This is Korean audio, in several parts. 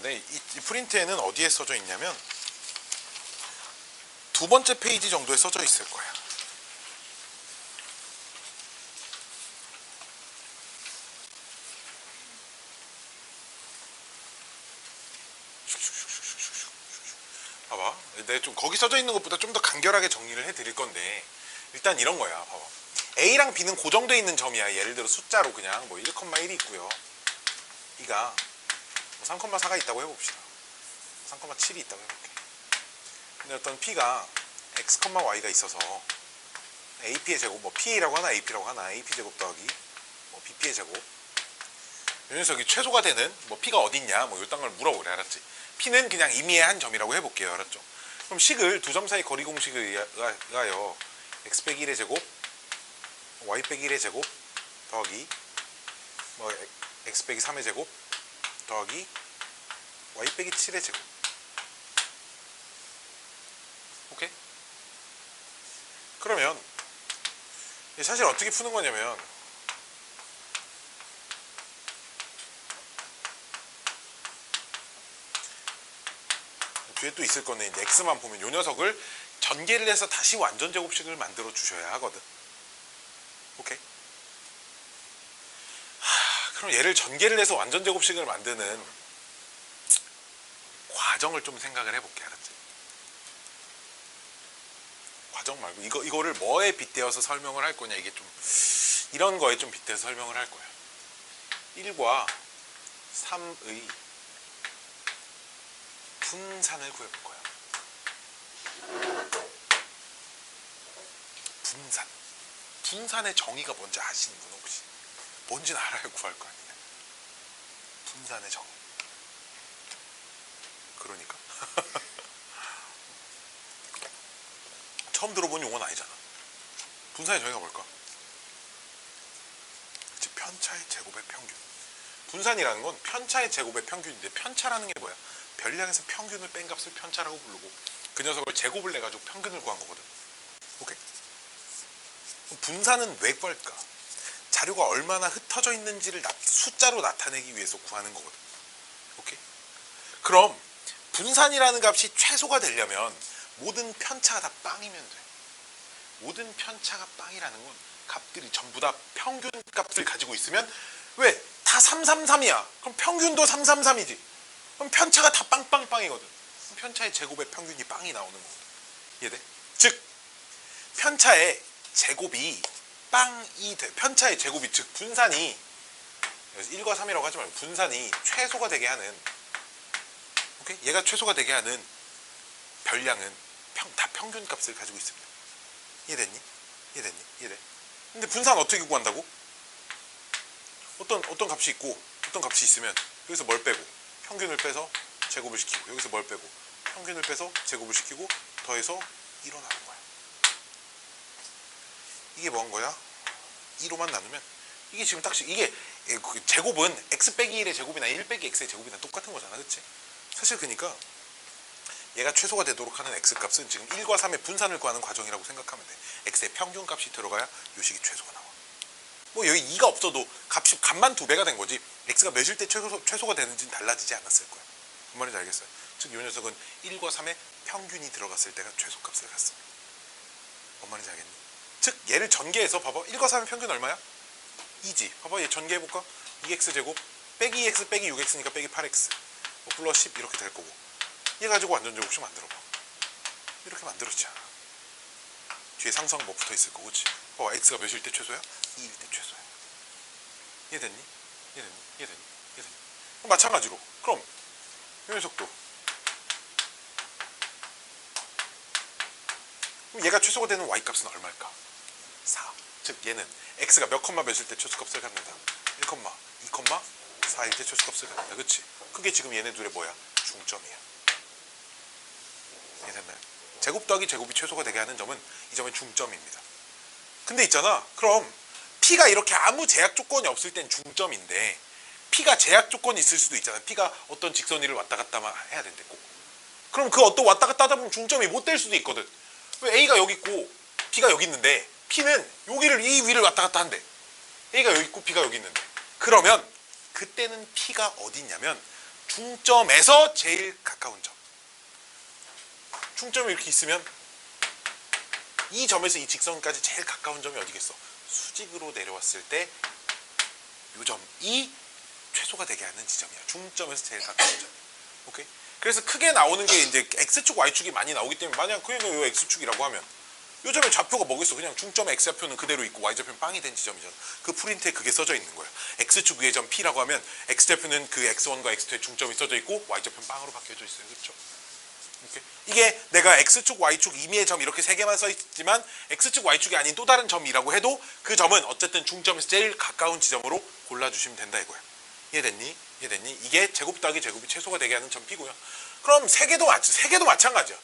있는데 이 프린트에는 어디에 써져 있냐면 두 번째 페이지 정도에 써져 있을 거야. 봐봐. 내가 좀 거기 써져 있는 것보다 좀 더 간결하게 정리를 해드릴 건데 일단 이런 거야. 봐봐. A랑 B는 고정되어 있는 점이야. 예를 들어 숫자로 그냥 뭐 1,1이 있고요. B가 뭐 3,4가 있다고 해봅시다. 3,7이 있다고 해볼게. 근데 어떤 P가 X, Y가 있어서 AP의 제곱, 뭐 PA라고 하나 AP라고 하나 AP 제곱 더하기 뭐 BP의 제곱 이 녀석이 최소가 되는 뭐 P가 어딨냐 뭐 이딴 걸 물어보래. 알았지? P는 그냥 임의의 한 점이라고 해볼게요. 알았죠? 그럼 식을 두 점 사이 거리 공식에 의하여 X 빼기 1의 제곱 Y 빼기 1의 제곱 더하기 뭐 X 빼기 3의 제곱 더하기 Y 빼기 7의 제곱. 오케이? 그러면 사실 어떻게 푸는 거냐면 뒤에 또 있을 거네. 이제 X만 보면 요 녀석을 전개를 해서 다시 완전 제곱식을 만들어 주셔야 하거든. 오케이? 그럼 얘를 전개를 해서 완전 제곱식을 만드는 과정을 좀 생각을 해볼게. 알았지? 과정 말고 이거를 뭐에 빗대어서 설명을 할 거냐. 이게 좀 이런 거에 좀 빗대어서 설명을 할 거야. 1과 3의 분산을 구해볼 거야. 분산의 정의가 뭔지 아시는 분 혹시? 뭔지는 알아야 구할 거 아니냐. 분산의 정의. 그러니까 처음 들어본 용어는 아니잖아. 분산의 정의가 뭘까? 그치, 편차의 제곱의 평균. 분산이라는 건 편차의 제곱의 평균인데 편차라는 게 뭐야? 별량에서 평균을 뺀 값을 편차라고 부르고 그 녀석을 제곱을 내가지고 평균을 구한 거거든. 오케이? 분산은 왜 구할까? 자료가 얼마나 흩어져 있는지를 숫자로 나타내기 위해서 구하는 거거든. 오케이? 그럼 분산이라는 값이 최소가 되려면 모든 편차가 다 빵이면 돼. 모든 편차가 빵이라는 건 값들이 전부 다 평균 값을 가지고 있으면 왜? 다 333이야. 그럼 평균도 333이지. 그럼 편차가 다 빵빵빵이거든. 편차의 제곱의 평균이 빵이 나오는 거거든. 이해돼? 즉 편차의 제곱이 빵이 돼. 편차의 제곱이 즉 분산이 1과 3이라고 하지 말고 분산이 최소가 되게 하는 오케이? 얘가 최소가 되게 하는 별량은 다 평균 값을 가지고 있습니다. 이해됐니? 이해돼? 근데 분산 어떻게 구한다고? 어떤 값이 있고 어떤 값이 있으면 여기서 뭘 빼고 평균을 빼서 제곱을 시키고 여기서 뭘 빼고 평균을 빼서 제곱을 시키고 더해서 1로 나눈 거야. 이게 뭔 거야? 2로만 나누면 이게 지금 딱 이게 제곱은 x 빼기 1의 제곱이나 1 빼기 x의 제곱이나 똑같은 거잖아. 그치? 사실 그러니까 얘가 최소가 되도록 하는 x값은 지금 1과 3의 분산을 구하는 과정이라고 생각하면 돼. x의 평균값이 들어가야 요 식이 최소가 나와. 뭐 여기 2가 없어도 값만 2배가 된 거지 x가 몇일 때 최소가 되는지는 달라지지 않았을 거야. 뭔 말인지 알겠어요? 즉 이 녀석은 1과 3의 평균이 들어갔을 때가 최소값을 갖습니다. 뭔 말인지 알겠니? 즉 얘를 전개해서 봐봐. 1과 3의 평균 얼마야? 2지. 봐봐 얘 전개해볼까? 2x제곱 빼기 2x 빼기 6x니까 빼기 8x 뭐 플러스 10 이렇게 될 거고 얘 가지고 완전제곱식 만들어봐. 이렇게 만들었잖아. 뒤에 상수항 뭐 붙어있을 거고 그치? 봐봐 x가 몇일 때 최소야? 2일 때 최소야. 이해됐니? 그럼 마찬가지로 그럼 이 녀석도 그럼 얘가 최소가 되는 y값은 얼마일까? 4. 즉 얘는 x가 몇 컴마 몇일 때 최소값을 갖는다? 1 컴마 2 컴마 4일 때 최소값을 갖는다. 그치? 그게 지금 얘네 둘의 뭐야? 중점이야. 이해됐나요? 제곱 더하기 제곱이 최소가 되게 하는 점은 이 점의 중점입니다. 근데 있잖아. 그럼 P가 이렇게 아무 제약 조건이 없을 땐 중점인데 P가 제약 조건이 있을 수도 있잖아. P가 어떤 직선 위를 왔다 갔다 해야 된대 꼭. 그럼 그 어떤 왔다 갔다 하다 보면 중점이 못 될 수도 있거든. 왜 A가 여기 있고 B가 여기 있는데 P는 여기를 이 위를 왔다 갔다 한대. A가 여기 있고 B가 여기 있는데 그러면 그때는 P가 어디 있냐면 중점에서 제일 가까운 점. 중점이 이렇게 있으면 이 점에서 이 직선까지 제일 가까운 점이 어디겠어? 수직으로 내려왔을 때 이 점이 최소가 되게 하는 지점이야. 중점에서 제일 가까운 점. 오케이? 그래서 크게 나오는 게 이제 X축, Y축이 많이 나오기 때문에 만약 그냥 이 X축이라고 하면 이 점의 좌표가 뭐겠어? 그냥 중점의 X좌표는 그대로 있고 Y좌표는 빵이 된 지점이잖아. 그 프린트에 그게 써져 있는 거야. X축 위의 점 P라고 하면 X좌표는 그 X1과 X2의 중점이 써져 있고 Y좌표는 빵으로 바뀌어져 있어요. 그렇죠? 오케이? 이게 내가 X축, Y축 임의의 점 이렇게 세 개만 써 있지만 X축, Y축이 아닌 또 다른 점이라고 해도 그 점은 어쨌든 중점에서 제일 가까운 지점으로 골라주시면 된다 이거야. 이해됐니? 이해됐니? 이게 제곱 더하기 제곱이 최소가 되게 하는 점 P고요. 그럼 세 개도 마찬가지야.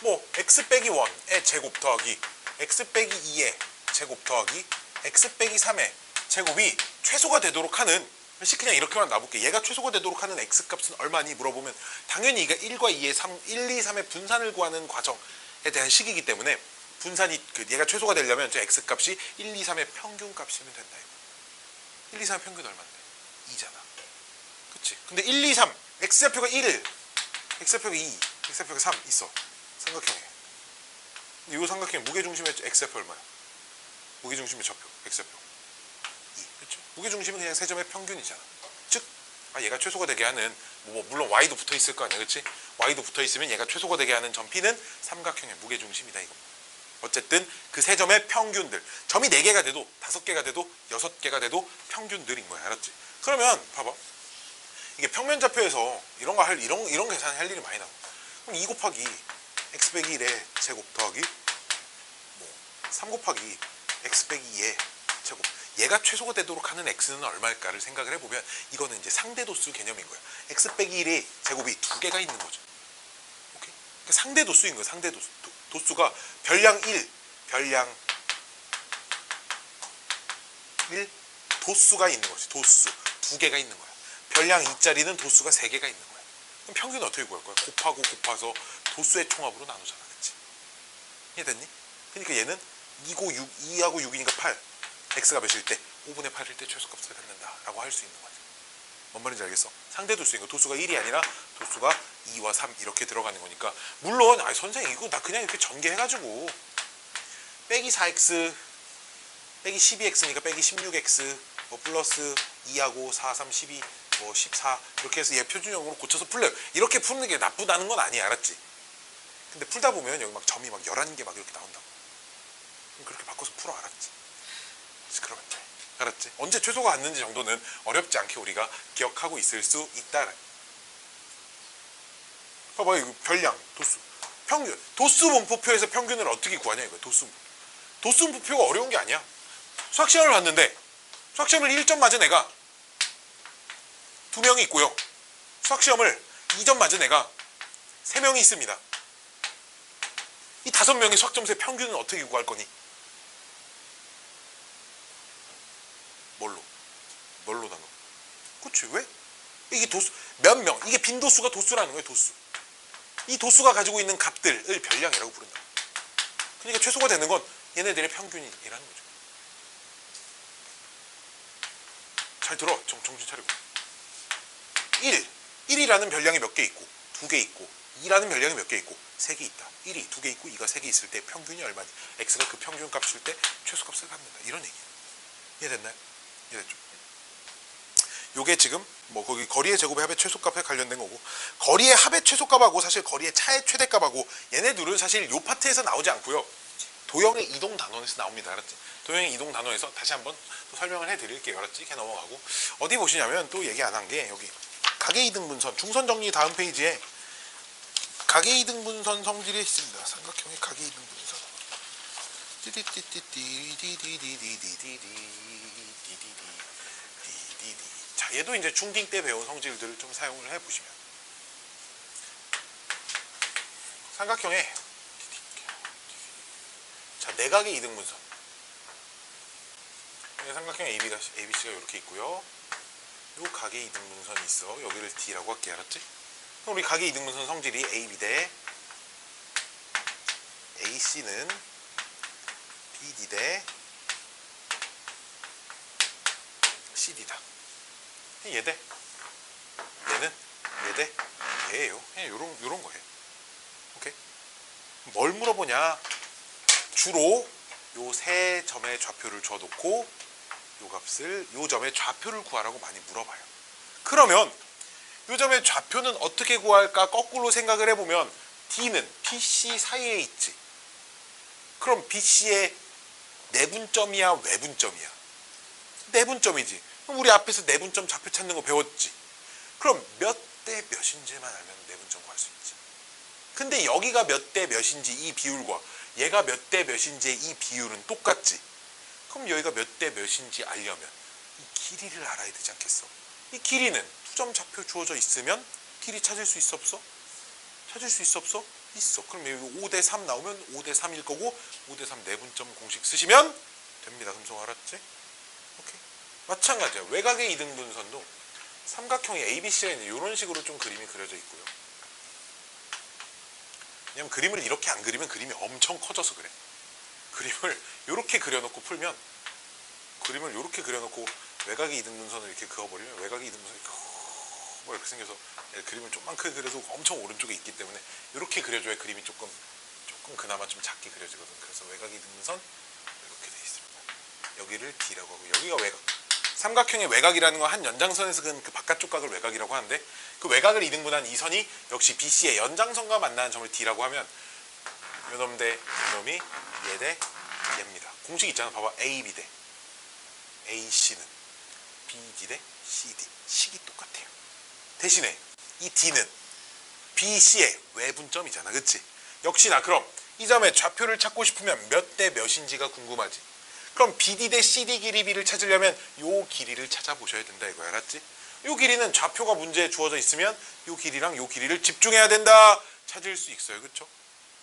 뭐 X 빼기 1의 제곱 더하기 X 빼기 2의 제곱 더하기 X 빼기 3의 제곱이 최소가 되도록 하는, 그냥 이렇게만 놔볼게. 얘가 최소가 되도록 하는 X값은 얼마니? 물어보면 당연히 이게 1과 2의 1, 2, 3의 분산을 구하는 과정에 대한 식이기 때문에 분산이 얘가 최소가 되려면 저 X값이 1, 2, 3의 평균값이면 된다. 1, 2, 3의 평균 얼마인데? 2잖아. 그치? 근데 1, 2, 3 X좌표가 1, X좌표가 2, X좌표가 3 있어. 삼각형에. 이 삼각형 무게중심의 X좌표 얼마야? 무게중심의 좌표 X좌표 2. 그렇죠? 무게중심은 그냥 세 점의 평균이잖아. 즉 얘가 최소가 되게 하는 물론 Y도 붙어 있을 거 아니야. 그렇지? Y도 붙어 있으면 얘가 최소가 되게 하는 점 P는 삼각형의 무게중심이다 이거. 어쨌든 그 세 점의 평균들. 점이 4개가 돼도 5개가 돼도 6개가 돼도 평균들인 거야. 알았지? 그러면 봐봐. 이게 평면좌표에서 이런 계산을 할 일이 많이 나와. 그럼 2 곱하기 X 빼기 1의 제곱 더하기 3 곱하기 X 빼기 2의 제곱. 얘가 최소가 되도록 하는 X는 얼마일까를 생각을 해보면 이거는 이제 상대도수 개념인 거야. X 빼기 1의 제곱이 2개가 있는 거죠. 오케이? 그러니까 상대도수인 거야. 상대도수. 도수가 별량 1, 별량 1, 도수가 있는 거지. 도수 2개가 있는 거야. 별량 2짜리는 도수가 3개가 있는 거야. 그럼 평균은 어떻게 구할 거야? 곱하고 곱해서 도수의 총합으로 나누잖아. 그치? 이해됐니? 그러니까 얘는 2하고 6이니까 8. X가 몇일 때? 5분의 8일 때 최소값을 갖는다 라고 할 수 있는 거지. 뭔 말인지 알겠어? 상대도수인 거. 도수가 1이 아니라 도수가 2와 3 이렇게 들어가는 거니까. 물론 선생님 이거 나 그냥 이렇게 전개해가지고 빼기 4X 빼기 12X니까 빼기 16X 플러스 2하고 4, 3, 12 14 이렇게 해서 얘 표준형으로 고쳐서 풀려요. 이렇게 푸는 게 나쁘다는 건 아니야. 알았지? 근데 풀다 보면 여기 막 점이 막 11개 막 이렇게 나온다고. 그렇게 바꿔서 풀어. 알았지? 그러면 돼. 알았지? 언제 최소가 왔는지 정도는 어렵지 않게 우리가 기억하고 있을 수 있다. 봐봐. 이거 별량, 도수, 평균. 도수 분포표에서 평균을 어떻게 구하냐 이거야. 도수 분포표가 어려운 게 아니야. 수학시험을 봤는데 수학시험을 1점 맞은 애가 2명이 있고요. 수학시험을 2점 맞은 애가 3명이 있습니다. 이 5명의 수학점수의 평균은 어떻게 구할 거니? 뭘로 나눠? 그치? 왜? 이게 도수, 몇 명, 이게 빈도수가 도수라는 거예요. 도수. 이 도수가 가지고 있는 값들을 별량이라고 부른다. 그러니까 최소가 되는 건 얘네들의 평균이라는 거죠. 잘 들어. 정신 차리고. 1이라는 별량이 몇 개 있고 2개 있고 2라는 별량이 몇 개 있고 3개 있다. 1이 2개 있고 2가 3개 있을 때 평균이 얼마니? X가 그 평균값일 때 최소값을 갖는다. 이런 얘기예요. 이해됐나요? 이해됐죠? 요게 지금 거기 거리의 제곱의 합의 최소값에 관련된 거고, 거리의 합의 최소값하고 사실 거리의 차의 최대값하고 얘네들은 사실 요 파트에서 나오지 않고요. 도형의 이동 단원에서 나옵니다. 알았지? 도형의 이동 단원에서 다시 한번 또 설명을 해드릴게요. 알았지? 이렇게 넘어가고 어디 보시냐면 또 얘기 안 한 게 여기 가계이등분선 중선 정리 다음 페이지에 가계이등분선 성질이 있습니다. 삼각형의 가계이등분선. 자, 얘도 이제 중딩 때 배운 성질들을 좀 사용을 해보시면 삼각형의 자, 내각의 이등분선. 삼각형 ABC가 이렇게 있고요. 요 각의 이등분선이 있어. 여기를 D라고 할게. 알았지? 그럼 우리 각의 이등분선 성질이 AB 대 AC는 BD 대 CD다. 얘는 얘 대 얘예요. 그냥 요런 거예요. 오케이. 뭘 물어보냐? 주로 요 세 점의 좌표를 줘놓고 요 값을 요 점의 좌표를 구하라고 많이 물어봐요. 그러면 요 점의 좌표는 어떻게 구할까? 거꾸로 생각을 해보면 D는 BC 사이에 있지. 그럼 BC의 내분점이야 외분점이야? 내분점이지. 그럼 우리 앞에서 내분점 좌표 찾는 거 배웠지. 그럼 몇 대 몇인지만 알면 내분점 구할 수 있지. 근데 여기가 몇 대 몇인지 이 비율과 얘가 몇 대 몇인지의 이 비율은 똑같지. 그럼 여기가 몇 대 몇인지 알려면 이 길이를 알아야 되지 않겠어? 이 길이는 두 점 좌표 주어져 있으면 길이 찾을 수 있어 없어? 찾을 수 있어 없어? 있어. 그럼 여기 5대 3 나오면 5대 3일 거고 5대 3 내분점 공식 쓰시면 됩니다. 금속 알았지? 오케이. 마찬가지야. 외곽의 이등분선도 삼각형이 ABC가 있는 이런 식으로 좀 그림이 그려져 있고요. 왜냐면 그림을 이렇게 안 그리면 그림이 엄청 커져서 그래. 그림을 이렇게 그려놓고 풀면 그림을 이렇게 그려놓고 외곽의 이등분선을 이렇게 그어버리면 외곽의 이등분선이 뭐 이렇게 생겨서 그림을 좀만 크게 그려도 엄청 오른쪽에 있기 때문에 이렇게 그려줘야 그림이 조금 그나마 좀 작게 그려지거든. 그래서 외곽의 이등분선 이렇게 돼 있습니다. 여기를 D라고 하고 여기가 외곽. 삼각형의 외곽이라는 건 한 연장선에서 그 바깥쪽 각을 외곽이라고 하는데 그 외곽을 이등분한 이 선이 역시 BC의 연장선과 만나는 점을 D라고 하면 요놈 대 요놈이 얘 대 얘입니다. 공식 있잖아. 봐봐. AB 대 AC는 BD 대 CD. 식이 똑같아요. 대신에 이 D는 BC의 외분점이잖아. 그치? 역시나 그럼 이 점의 좌표를 찾고 싶으면 몇 대 몇인지가 궁금하지. 그럼 BD 대 CD 길이 B를 찾으려면 요 길이를 찾아보셔야 된다 이거야. 알았지? 요 길이는 좌표가 문제에 주어져 있으면 요 길이랑 요 길이를 집중해야 된다. 찾을 수 있어요. 그쵸?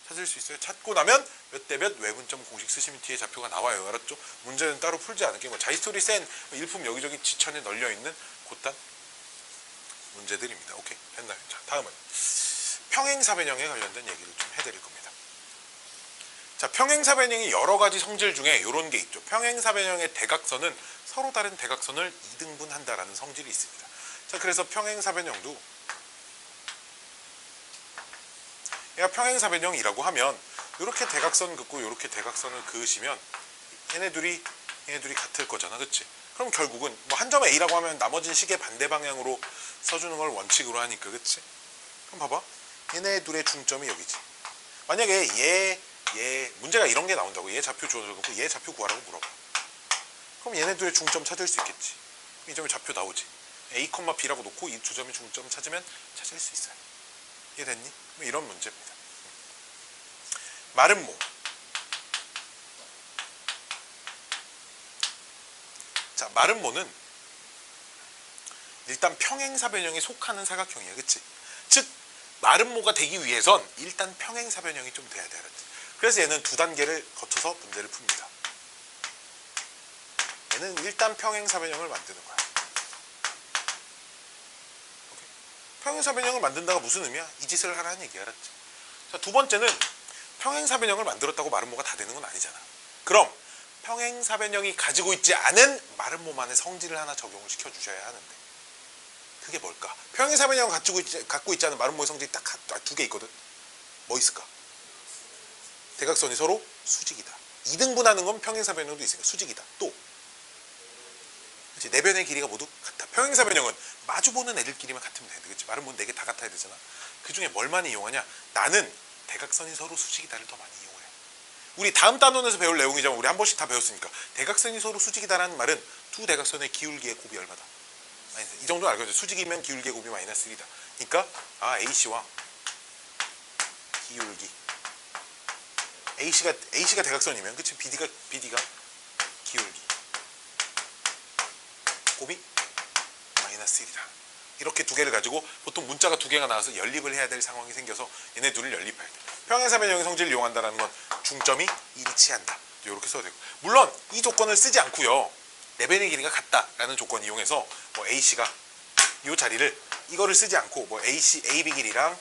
찾을 수 있어요. 찾고 나면 몇 대 몇 외분점 공식 쓰시면 뒤에 좌표가 나와요. 알았죠? 문제는 따로 풀지 않을게. 뭐 자이스토리 센 일품 여기저기 지천에 널려있는 곧단 문제들입니다. 오케이. 됐나요? 자, 다음은 평행사변형에 관련된 얘기를 좀 해드릴 겁니다. 자, 평행사변형이 여러 가지 성질 중에 이런 게 있죠. 평행사변형의 대각선은 서로 다른 대각선을 이등분한다라는 성질이 있습니다. 자, 그래서 평행사변형도 얘가 평행사변형이라고 하면 이렇게 대각선 긋고 이렇게 대각선을 그으시면 얘네 둘이 같을 거잖아. 그치? 그럼 결국은 뭐 한 점 A라고 하면 나머지는 시계 반대 방향으로 써주는 걸 원칙으로 하니까. 그치? 그럼 봐봐. 얘네 둘의 중점이 여기지. 만약에 얘 문제가 이런 게 나온다고. 얘 좌표 주어져놓고 얘 좌표 구하라고 물어봐. 그럼 얘네 둘의 중점 찾을 수 있겠지. 이 점의 좌표 나오지. A, B라고 놓고 이 두 점의 중점 찾으면 찾을 수 있어요. 이해됐니? 뭐 이런 문제입니다. 마름모. 자, 마름모는 일단 평행사변형에 속하는 사각형이야. 그치? 즉 마름모가 되기 위해선 일단 평행사변형이 좀 돼야 돼. 알았지? 그래서 얘는 두 단계를 거쳐서 문제를 풉니다. 얘는 일단 평행사변형을 만드는 거야. 오케이? 평행사변형을 만든다가 무슨 의미야? 이 짓을 하라는 얘기야. 알았지? 자, 두 번째는 평행사변형을 만들었다고 마름모가 다 되는 건 아니잖아. 그럼 평행사변형이 가지고 있지 않은 마름모만의 성질을 하나 적용을 시켜주셔야 하는데 그게 뭘까? 평행사변형을 갖고 있지 않은 마름모의 성질이 딱 두 개 있거든. 뭐 있을까? 대각선이 서로 수직이다. 이등분하는 건 평행사변형도 있으니까 수직이다. 또 그치? 네 변의 길이가 모두 같다. 평행사변형은 마주보는 애들끼리만 같으면 되는데 그치? 마름모는 네 개 다 같아야 되잖아. 그 중에 뭘 많이 이용하냐? 나는 대각선이 서로 수직이다를 더 많이 이용해. 우리 다음 단원에서 배울 내용이지만 우리 한 번씩 다 배웠으니까 대각선이 서로 수직이다라는 말은 두 대각선의 기울기의 곱이 얼마다? 이 정도는 알거든. 수직이면 기울기의 곱이 마이너스 1이다. 그러니까 AC와 기울기 AC가 대각선이면 그치? BD가 기울기 곱이 마이너스 1이다. 이렇게 두 개를 가지고 보통 문자가 두 개가 나와서 연립을 해야 될 상황이 생겨서 얘네 둘을 연립해야 돼. 평행사변형의 성질을 이용한다는 건 중점이 일치한다. 이렇게 써야 되고 물론 이 조건을 쓰지 않고요. 네 변의 길이가 같다라는 조건 이용해서 뭐 AC가 이 자리를 이거를 쓰지 않고 뭐 AB 길이랑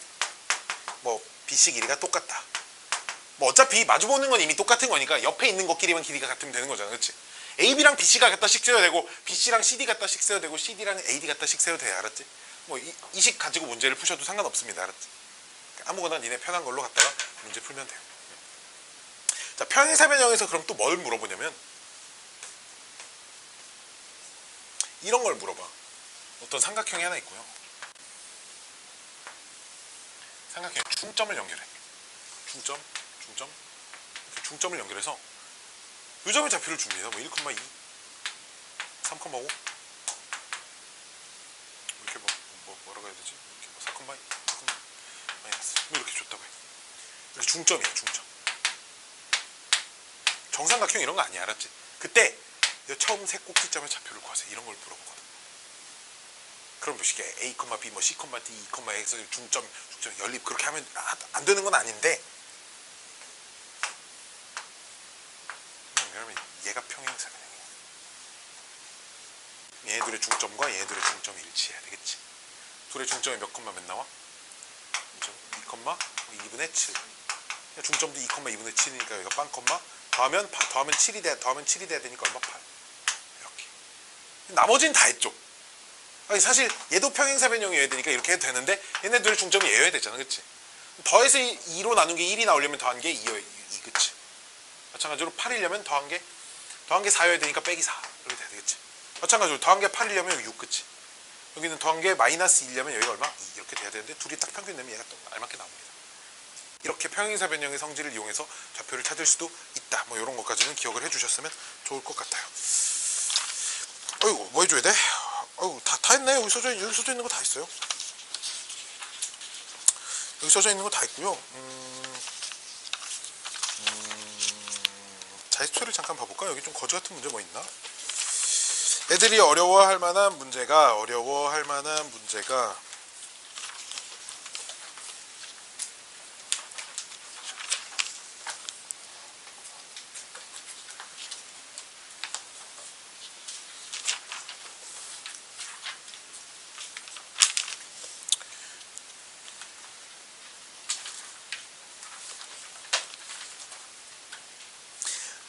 뭐 BC 길이가 똑같다. 뭐 어차피 마주보는 건 이미 똑같은 거니까 옆에 있는 것끼리만 길이가 같으면 되는 거잖아. 그치? AB랑 BC가 같다씩 써야 되고 BC랑 CD 같다씩 써야 되고 CD랑 AD 같다씩 써야 돼. 알았지? 뭐 이식 가지고 문제를 푸셔도 상관없습니다. 알았지? 아무거나 니네 편한 걸로 갖다가 문제 풀면 돼요. 자, 평행사변형에서 그럼 또 뭘 물어보냐면 이런 걸 물어봐. 어떤 삼각형이 하나 있고요. 삼각형에 중점을 연결해. 중점, 중점을 연결해서 요점의 좌표를 줍니다. 뭐 1,2, 3,5 이렇게 뭐라고 해야 되지? 이렇게 뭐 4,2, 4, 마이너스 뭐 이렇게 줬다고 해. 이렇게 중점이야, 중점. 정삼각형 이런 거 아니야, 알았지? 그때 처음 세 꼭지점의 좌표를 구하세요. 이런 걸 물어보거든. 그럼 보시게 A, B, 뭐 C, D, E, X 중점 연립 그렇게 하면 안 되는 건 아닌데 여러분 얘가 평행사변형이야. 얘들의 중점과 얘들의 중점이 일치해야 되겠지. 둘의 중점이 몇 나와? 2,2분의 7. 중점도 2,2분의 7이니까 여기가 빵 컴마 더하면 7이 돼야 되니까 얼마? 8. 이렇게. 나머지는 다 했죠. 아니 사실 얘도 평행사변형이어야 되니까 이렇게 해도 되는데 얘네들의 중점이 얘여야 되잖아, 그치? 더해서 2로 나눈 게 1이 나오려면 더한 게 2, 그치? 마찬가지로 8이려면 더한 게 4여야 되니까 빼기 4 이렇게 돼야 되겠지? 마찬가지로 더한 게 8이려면 여기 6, 그치? 여기는 더한 게 마이너스 1이려면 여기가 얼마? 2 이렇게 돼야 되는데 둘이 딱 평균 내면 얘가 또 알맞게 나옵니다. 이렇게 평행사변형의 성질을 이용해서 좌표를 찾을 수도 있다. 뭐 이런 것까지는 기억을 해주셨으면 좋을 것 같아요. 어이구, 뭐 해줘야 돼? 어이구, 다 했네. 여기 써져 있는 거 다 했어요. 여기 써져 있는 거 다 했고요. 자의수를 잠깐 봐볼까? 여기 좀 거지 같은 문제 뭐 있나? 애들이 어려워할 만한 문제가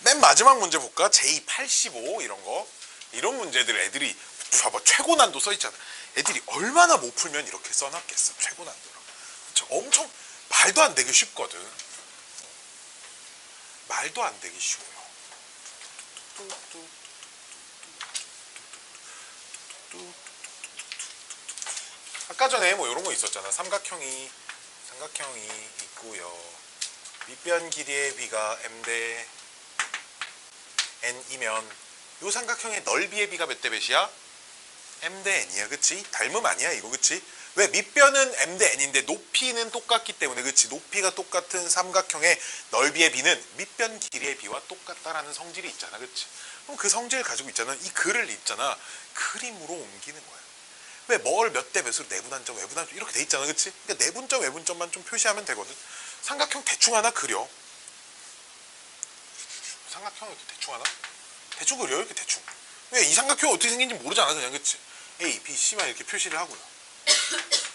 맨 마지막 문제 볼까? J85 이런 문제들 애들이 봐봐 최고 난도 써있잖아. 애들이 얼마나 못 풀면 이렇게 써놨겠어. 최고 난도로 엄청 말도 안 되게 쉽거든. 말도 안 되게 쉬워요. 아까 전에 뭐 이런 거 있었잖아. 삼각형이 있고요. 밑변 길이의 비가 m대 n이면 요 삼각형의 넓이의 비가 몇 대 몇이야? m대 n이야, 그치? 닮음 아니야 이거, 그치? 왜? 밑변은 m대 n인데 높이는 똑같기 때문에, 그치? 높이가 똑같은 삼각형의 넓이의 비는 밑변 길이의 비와 똑같다라는 성질이 있잖아, 그치? 그럼 그 성질을 가지고 있잖아. 이 글을 있잖아, 그림으로 옮기는 거야. 왜? 뭘 몇 대 몇으로 내분한점, 외분한점 이렇게 돼 있잖아, 그치? 그러니까 내분점, 외분점만 좀 표시하면 되거든. 삼각형 대충 하나 그려. 삼각형 이렇게 대충 하나? 대충 그려, 이렇게 대충. 왜? 이 삼각형 어떻게 생긴지 모르잖아, 그냥, 그치? A, B, C만 이렇게 표시를 하고요.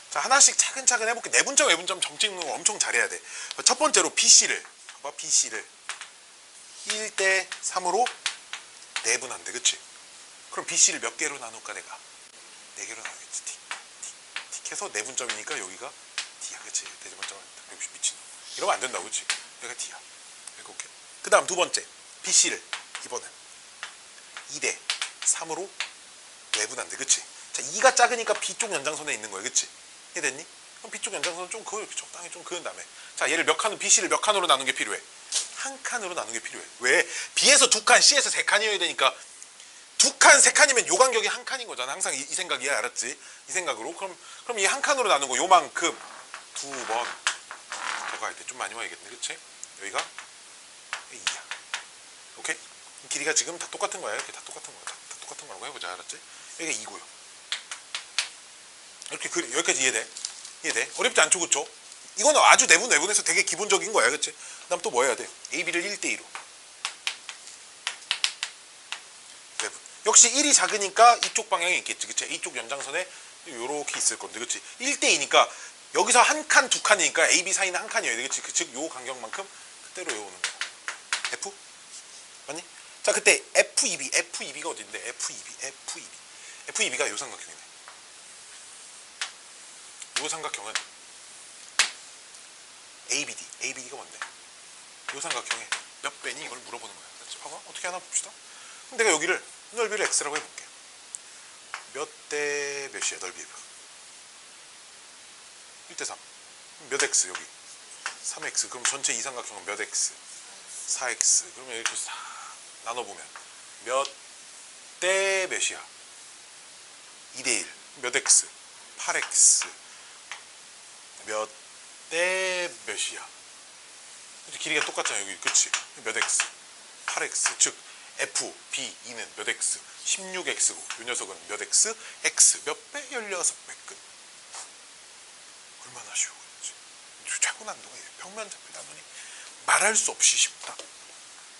자, 하나씩 차근차근 해볼게. 내분점, 외분점 점 찍는 거 엄청 잘해야 돼. 첫 번째로 BC를 1대 3으로 내분한대, 그치? 그럼 BC를 몇 개로 나눌까, 내가? 4개로 나누겠지. 틱 해서 내분점이니까 여기가 D야, 그치? 대분점 여기 미친. 이러면 안 된다고, 그치? 여기가 D야. 여기가 오케이. 그 다음 두 번째. BC를 이번엔 2대 3으로 내분한대, 그치? 자, 2가 작으니까 B쪽 연장선에 있는 거야, 그치? 이해됐니? 그럼 B쪽 연장선을 좀 그을, 적당히 좀 그은 다음에, 자, 얘를 BC를 몇 칸으로 나눈 게 필요해? 한 칸으로 나눈 게 필요해. 왜? B에서 2칸, C에서 3칸이어야 되니까 2칸, 3칸이면 요 간격이 한 칸인 거잖아. 항상 이 생각이야, 알았지? 이 생각으로. 그럼 이 한 칸으로 나누고 요만큼 2번 더 가야 돼. 좀 많이 와야겠네, 그치? 여기가 A야. 오케이? 길이가 지금 다 똑같은 거야. 이렇게 다 똑같은 거야. 다 똑같은 거라고 해보자, 알았지? 여기가 2고요. 이렇게 여기까지 이해돼? 어렵지 않죠, 그쵸? 이거는 아주 내분에서 되게 기본적인 거야, 그치? 그 다음 또 뭐 해야 돼? AB를 1대2로. 내분. 역시 1이 작으니까 이쪽 방향이 있겠지, 그치? 이쪽 연장선에 요렇게 있을 건데, 그치? 1대2니까 여기서 한 칸, 2칸이니까 AB 사이는 한 칸이어야 돼, 그치? 즉, 요 간격만큼 그대로 오는 거야. F? 맞니? 자, 그때 F2B가 어딘데? F2B가 요 삼각형이네. 요 삼각형은 ABD가 뭔데? 요 삼각형의 몇 배니 이걸 물어보는 거야. 그렇지? 봐봐 어떻게 하나 봅시다. 그럼 내가 여기를 넓이를 x라고 해볼게. 몇 대 몇이야 넓이? 1대3. 몇 x 여기? 3x. 그럼 전체 이 삼각형은 몇 x? 4x. 그러면 이렇게 싹 나눠보면 몇 대 몇이야? 2대1. 몇 x? 8x. 몇 대 몇이야? 길이가 똑같잖아 여기. 그치? 몇 x? 8x. 즉 F, B, E는 몇 x? 16x고 이 녀석은 몇 x? x 몇 배? 16배 끝. 얼마나 쉬워. 그렇지? 최고 난도가 평면 잡힐 단원이 말할 수 없이 쉽다.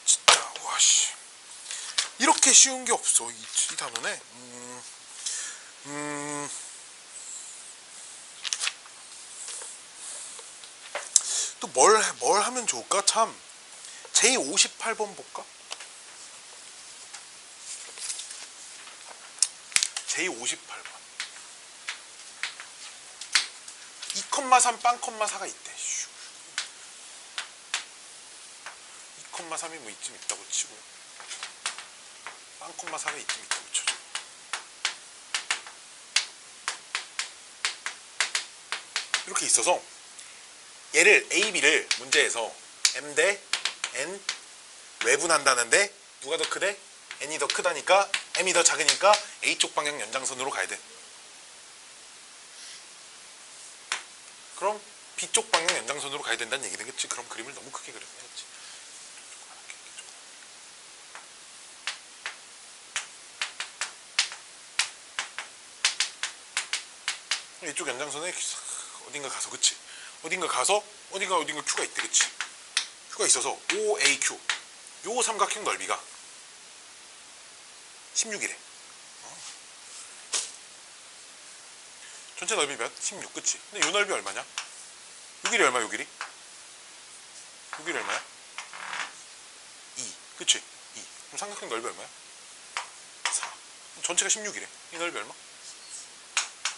진짜 와씨 이렇게 쉬운 게 없어 이 단원에. 또 뭘 하면 좋을까? 참 제58번 볼까? 제58번 2,3 빵,4가 있대. 2,3이 뭐 이쯤 있다고 치고 빵,4가 이쯤 있다고 쳐줘. 이렇게 있어서 얘를 AB를 문제에서 M 대 N 외분한다는데 누가 더 크대? N이 더 크다니까 M이 더 작으니까 A쪽 방향 연장선으로 가야 돼. 그럼 B쪽 방향 연장선으로 가야 된다는 얘기 되겠지. 그럼 그림을 너무 크게 그렸네. 그렇지? 이쪽 연장선에 어딘가 가서 그치? 어딘가 Q가 있대. 그치? Q가 있어서 OAQ 요 삼각형 넓이가 16이래. 전체 넓이 몇? 16 그치? 근데 요 넓이 얼마냐? 요 길이 얼마야 요 길이? 요 길이 얼마야? 2 그치? 2 그럼 삼각형 넓이 얼마야? 4 그럼 전체가 16이래. 이 넓이 얼마?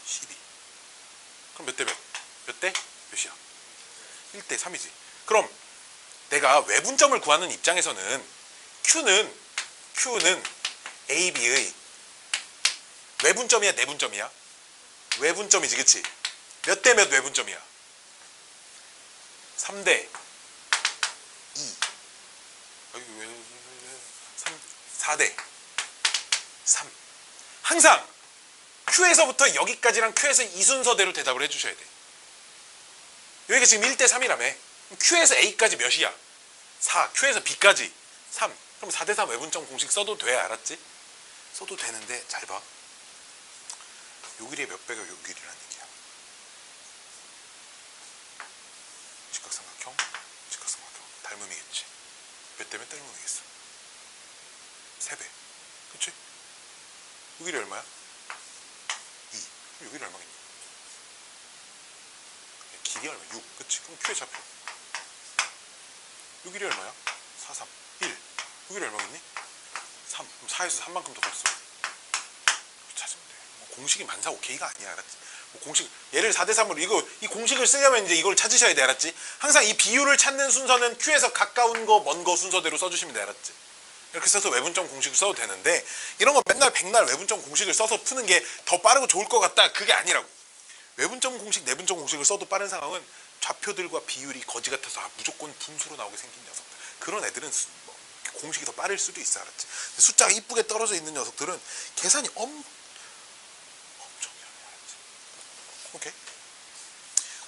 12 그럼 몇 대 몇? 몇 대 몇이야? 1대 3이지. 그럼 내가 외분점을 구하는 입장에서는 Q는 AB의 외분점이야 내분점이야? 외분점이지 그치? 몇 대 몇 외분점이야? 3대 2 4대 3 항상 Q에서부터 여기까지랑 Q에서 이 순서대로 대답을 해주셔야 돼. 여기가 지금 1대 3이라며. Q에서 A까지 몇이야? 4. Q에서 B까지 3. 그럼 4대 3 외분점 공식 써도 돼. 알았지? 써도 되는데 잘 봐. 요 길이의 몇 배가 요 길이라는 얘기야. 직각삼각형 닮음이겠지. 몇 대 몇 닮음이겠어? 3배. 그치? 요 길이 얼마야? 2. 그럼 요 길이 얼마겠니? 길이 얼마? 6. 그치? 그럼 Q의 좌표. 요 길이 얼마야? 4, 3, 1. 요 길이 얼마겠니? 3. 그럼 4에서 3만큼 더 컸어. 찾으면 돼. 뭐 공식이 만사 오케이가 아니야. 알았지? 뭐 공식, 얘를 4대 3으로 이 공식을 쓰려면 이제 이걸 찾으셔야 돼. 알았지? 항상 이 비율을 찾는 순서는 Q에서 가까운 거, 먼 거 순서대로 써주시면 돼. 알았지? 이렇게 써서 외분점 공식을 써도 되는데 이런 거 맨날 백날 외분점 공식을 써서 푸는 게 더 빠르고 좋을 것 같다. 그게 아니라고. 외분점 공식, 내분점 공식을 써도 빠른 상황은 좌표들과 비율이 거지 같아서 무조건 분수로 나오게 생긴 녀석들. 그런 애들은 공식이 더 빠를 수도 있어. 알았지? 숫자가 이쁘게 떨어져 있는 녀석들은 계산이 엄청 알았지? 오케이?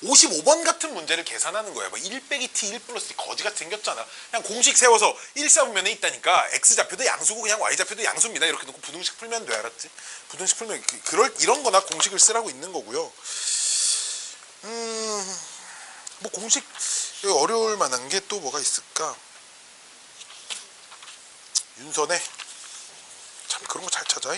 55번 같은 문제를 계산하는 거야. 뭐 1 빼기 t, 1 플러스 t 거지같이 생겼잖아. 그냥 공식 세워서 1사분면에 있다니까 x좌표도 양수고 그냥 y좌표도 양수입니다. 이렇게 놓고 부등식 풀면 돼. 알았지? 부등식 풀면 이런 거나 공식을 쓰라고 있는 거고요. 뭐 공식 어려울 만한 게 또 뭐가 있을까? 윤선에 참 그런 거 잘 찾아.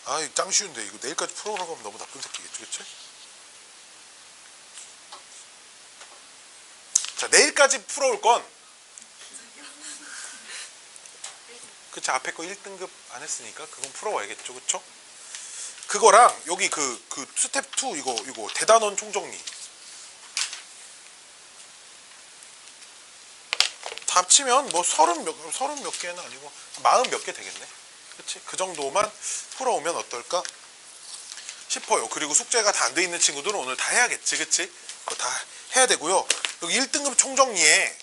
아, 이거 짱 쉬운데 이거 내일까지 풀어오라고 하면 너무 나쁜 새끼겠지, 그치? 자, 내일까지 풀어올 건 그쵸, 앞에 거 1등급 안 했으니까 그건 풀어와야겠죠. 그쵸? 그거랑 여기 그 스텝 2 이거 대단원 총정리 다 합치면 뭐 30 몇 개는 아니고 40 몇 개 되겠네. 그치? 그 정도만 풀어오면 어떨까 싶어요. 그리고 숙제가 다 안 돼 있는 친구들은 오늘 다 해야겠지. 그치? 그거 다 해야 되고요. 여기 1등급 총정리에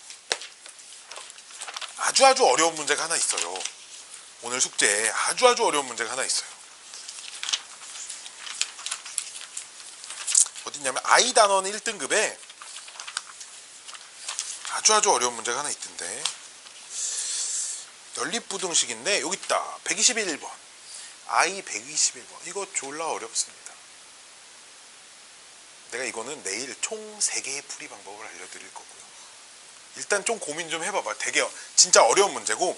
아주 어려운 문제가 하나 있어요. 오늘 숙제에 아주 어려운 문제가 하나 있어요. 어딨냐면 I 단원 1등급에 아주 어려운 문제가 하나 있던데, 연립부등식인데 여기 있다. 121번 I 121번 이거 졸라 어렵습니다. 내가 이거는 내일 총 3개의 풀이 방법을 알려드릴 거고요. 일단 좀 고민 좀 해봐봐. 되게 진짜 어려운 문제고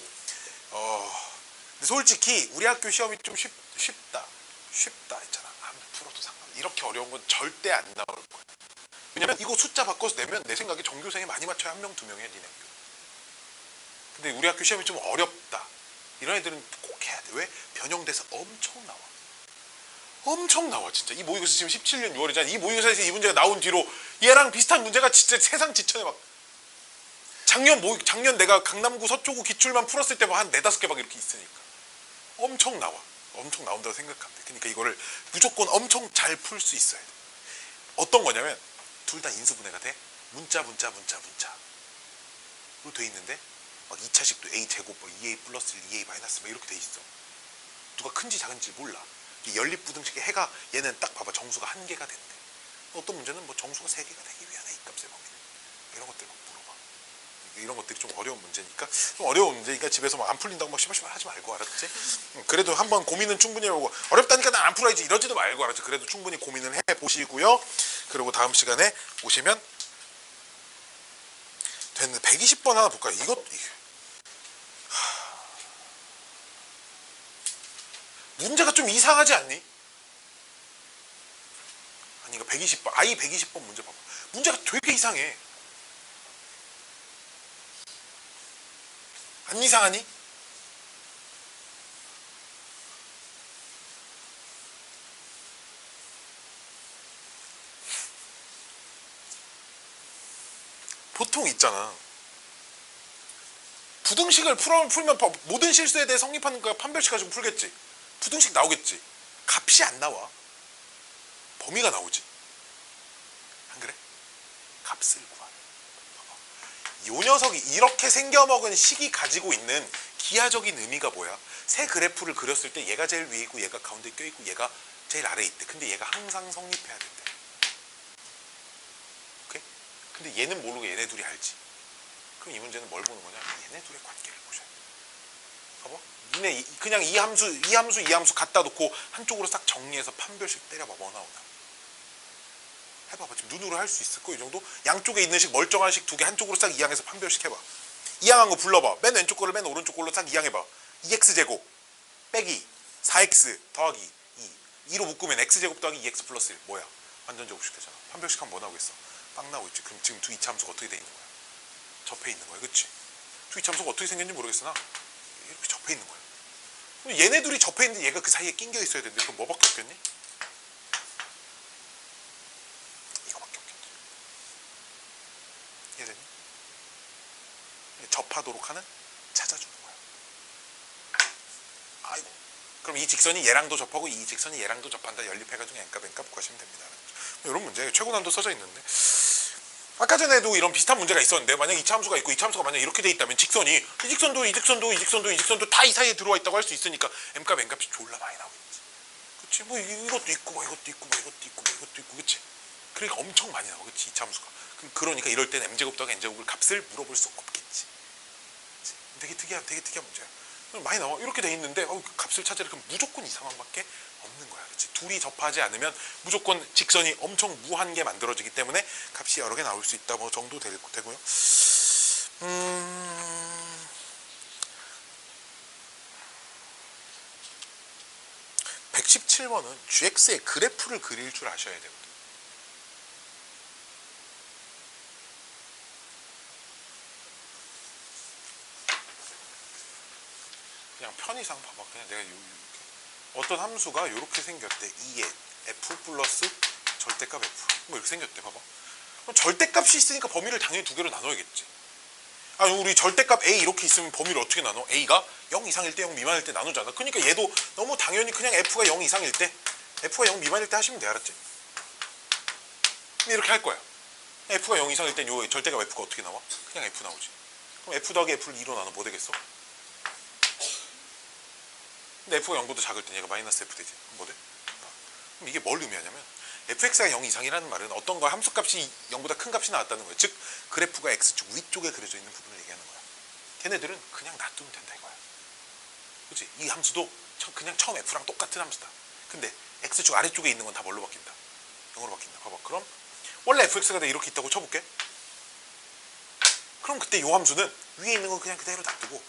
근데 솔직히 우리 학교 시험이 좀 쉽다 했잖아. 한번 풀어도 상관없어. 이렇게 어려운 건 절대 안 나올 거야. 왜냐면 이거 숫자 바꿔서 내면 내 생각에 전교생이 많이 맞춰야 1명 2명이야 니네 학교. 근데 우리 학교 시험이 좀 어렵다 이런 애들은 꼭 해야 돼. 왜? 변형돼서 엄청 나와 진짜. 이 모의고사 지금 17년 6월이잖아. 이 모의고사에서 이 문제가 나온 뒤로 얘랑 비슷한 문제가 진짜 세상 지천에 막 작년 내가 강남구 서초구 기출만 풀었을 때 뭐 한 4-5개 막 이렇게 있으니까 엄청 나온다고 생각하면 돼. 그러니까 이거를 무조건 엄청 잘 풀 수 있어야 돼. 어떤 거냐면 둘 다 인수분해가 돼. 문자로 돼 있는데 막 2차식도 a 제곱 2a 플러스 1 2a 마이너스 막 이렇게 돼 있어. 누가 큰지 작은지 몰라. 이 연립부등식의 해가 얘는 딱 봐봐 정수가 1개가 된대. 어떤 문제는 뭐 정수가 3개가 되기 위한 a 값의 범위 이런 것들 막 물어봐. 이런 것들이 좀 어려운 문제니까 집에서 막 안 풀린다고 막 시발시발 하지 말고, 알았지? 그래도 한번 고민은 충분히 해보고, 어렵다니까 난 안 풀어야지 이러지도 말고, 알았지? 그래도 충분히 고민을 해보시고요. 그리고 다음 시간에 오시면 됐는데 120번 하나 볼까요? 문제가 좀 이상하지 않니? 아니 이거 120번 I 120번 문제 봐봐. 문제가 되게 이상해. 안 이상하니? 보통 있잖아. 부등식을 풀면 모든 실수에 대해 성립하는 거야. 판별식 가지고 풀겠지. 부등식 나오겠지. 값이 안 나와. 범위가 나오지. 안 그래? 값을 구하래. 요 녀석이 이렇게 생겨먹은 식이 가지고 있는 기하적인 의미가 뭐야? 세 그래프를 그렸을 때 얘가 제일 위에 있고 얘가 가운데 껴있고 얘가 제일 아래에 있대. 근데 얘가 항상 성립해야 된대. 오케이? 근데 얘는 모르고 얘네 둘이 알지. 그럼 이 문제는 뭘 보는 거냐? 얘네 둘의 관계를 보셔야 돼. 봐봐. 니네 그냥 이 함수 갖다 놓고 한쪽으로 싹 정리해서 판별식 때려봐. 뭐 나오나? 해봐봐. 지금 눈으로 할 수 있을 거 이 정도? 양쪽에 있는 식 멀쩡한 식 2개 한쪽으로 싹 이항해서 판별식 해봐. 이항한 거 불러봐. 맨 왼쪽 거를 맨 오른쪽 걸로 싹 이항해봐. 2x제곱 빼기 4x 더하기 2로 묶으면 x제곱 더하기 2x 플러스 1 뭐야? 완전 제곱식 되잖아. 판별식 하면 뭐 나오겠어? 빵 나오고 있지. 그럼 지금 두 이차함수가 어떻게 돼 있는 거야? 접해 있는 거야. 그치? 두 이차함수가 어떻게 생겼는지 모르겠으나 이렇게 접해 있는 거야. 그럼 얘네 둘이 접해 있는데 얘가 그 사이에 낑겨 있어야 되는데 그럼 뭐밖에 없겠니? 이거밖에 없겠지. 이해되니? 접하도록 하는 찾아주는 거야. 아이고. 그럼 이 직선이 얘랑도 접하고 이 직선이 얘랑도 접한다. 연립해가지고 n값 n값 구하시면 됩니다. 이런 문제 최고난도 써져 있는데 아까 전에도 이런 비슷한 문제가 있었는데 만약 이차 함수가 있고 이차 함수가 만약 이렇게 돼 있다면 직선이 이 직선도 다 이 사이에 들어와 있다고 할 수 있으니까 m값 n값이 졸라 많이 나오겠지. 그치? 뭐 이것도 있고 뭐 이것도 있고 뭐 이것도 있고 뭐 이것도 있고 그치? 그러니까 엄청 많이 나와. 그치? 이차 함수가. 그러니까 이럴 땐 m제곱 더하기 n제곱을 값을 물어볼 수 없겠지. 그치? 되게 특이한 문제야. 많이 나와. 이렇게 돼 있는데 값을 찾으려 그럼 무조건 이상한 밖에 없는 거야. 그치? 둘이 접하지 않으면 무조건 직선이 엄청 무한 게 만들어지기 때문에 값이 여러 개 나올 수 있다. 뭐 정도 되고요. 117번은 gx의 그래프를 그릴 줄 아셔야 되거든. 편의상 봐봐. 그냥 내가 이렇게 어떤 함수가 이렇게 생겼대. 2의 f 플러스 절대값 f 뭐 이렇게 생겼대. 봐봐. 그럼 절대값이 있으니까 범위를 당연히 두 개로 나눠야겠지. 아니 우리 절대값 a 이렇게 있으면 범위를 어떻게 나눠? a가 0 이상일 때 0 미만일 때 나누잖아. 그러니까 얘도 너무 당연히 그냥 f가 0 이상일 때 f가 0 미만일 때 하시면 돼. 알았지? 이렇게 할 거야. f가 0 이상일 땐 요 절대값 f가 어떻게 나와? 그냥 f 나오지. 그럼 f 더하기 f를 2로 나눠 뭐 되겠어? 근데 f가 0보다 작을 땐 얘가 마이너스 f 되지. 뭐 돼? 그럼 이게 뭘 의미하냐면 fx가 0 이상이라는 말은 어떤 거 함수값이 0보다 큰 값이 나왔다는 거야. 즉 그래프가 x축 위쪽에 그려져 있는 부분을 얘기하는 거야. 걔네들은 그냥 놔두면 된다 이거야. 그치? 이 함수도 그냥 처음 f랑 똑같은 함수다. 근데 x축 아래쪽에 있는 건 다 뭘로 바뀐다? 0으로 바뀐다. 봐봐. 그럼 원래 fx가 이렇게 있다고 쳐볼게. 그럼 그때 이 함수는 위에 있는 건 그냥 그대로 놔두고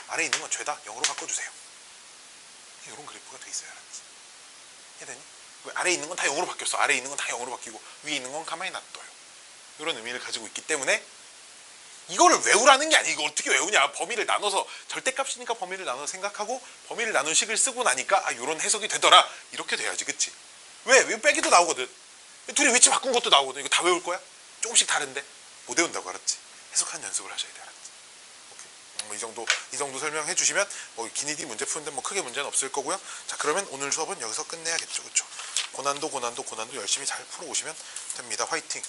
아래에 있는 건 죄다 0으로 바꿔주세요. 이런 그래프가 돼 있어야 알았지. 이해되니? 아래에 있는 건 다 0으로 바뀌었어. 아래에 있는 건 다 0으로 바뀌고 위에 있는 건 가만히 놔둬요. 이런 의미를 가지고 있기 때문에 이거를 외우라는 게 아니야. 이거 어떻게 외우냐. 범위를 나눠서 절대값이니까 범위를 나눠서 생각하고 범위를 나눈 식을 쓰고 나니까 아 이런 해석이 되더라. 이렇게 돼야지. 그치? 왜 빼기도 나오거든. 둘이 위치 바꾼 것도 나오거든. 이거 다 외울 거야? 조금씩 다른데 못 외운다고. 알았지? 해석하는 연습을 하셔야 돼. 알았지? 오케이. 이 정도 설명해 주시면 뭐 기니디 문제 푸는데 뭐 크게 문제는 없을 거고요. 자 그러면 오늘 수업은 여기서 끝내야겠죠. 그쵸? 고난도 열심히 잘 풀어오시면 됩니다. 화이팅!